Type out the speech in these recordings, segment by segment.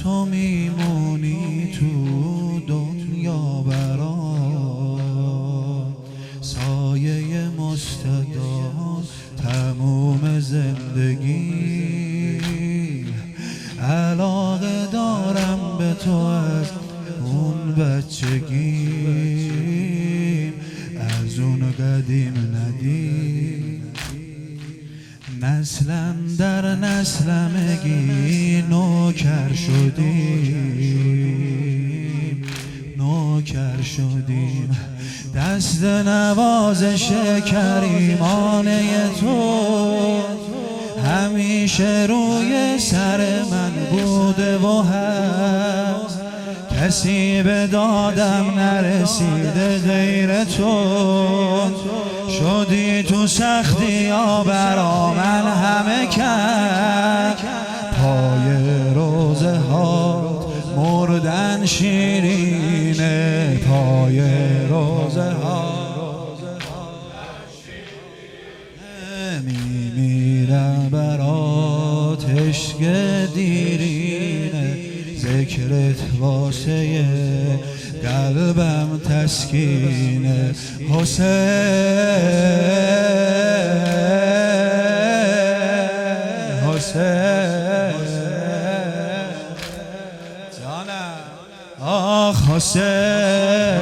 تو میمونی تو دنیا برام، سایه مستدام تموم زندگی. علاقه دارم به تو از اون بچگی، از اون قدیم ندیم. نسلم در نسلمگی نوکر شدیم، نوکر شدیم. دست نوازش کریمانه تو همیشه روی سر من بوده و هست. کسی به دادم نرسیده غیر تو، شدی تو سختی ها برا من همه کرد. پای روزه ها مردن شیرینه، پای روزه ها میمیرم برات عشق دیرینه. ذکرت واسه قلبم تسکینه. حسین جانم، آخ حسین.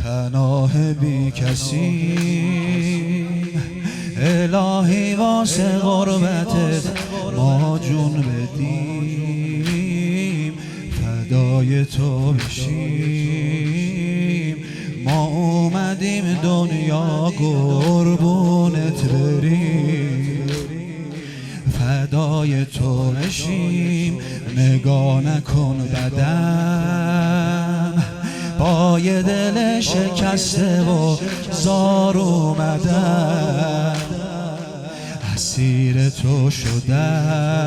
پناه بی کسی الهی واسه غربتت ما جون بدیم، فدای تو بشیم. ما اومدیم دنیا قربونت بریم، فدای تو بشیم. نگاه نکن بدم، با یه دل شکسته و زار اومدم. اسیر تو شدم،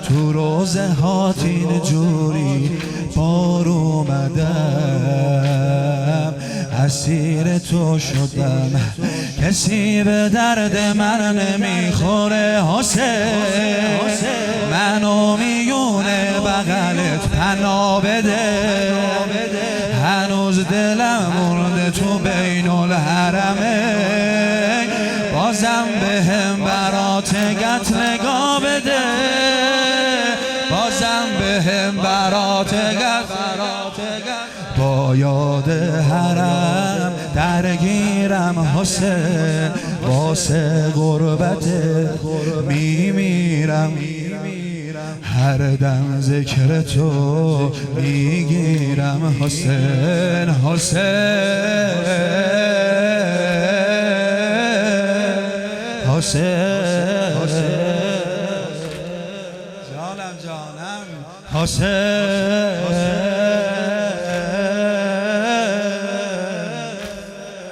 تو روزه هات اینجوری بار اومدم. اسیر تو شدم، کسی به درد من نمیخوره. حسین منو میونه بغلت پناه بده، هنوز دلم مرده تو بین الحرمه. بازم بهم برات گت نگاه بده، بازم بهم برات گت. با یاد حرم درگیرم حسین، واسه غربت میمیرم. هر دم ذکر تو میگیرم حسین. حسین حسین جانم جانم حسین.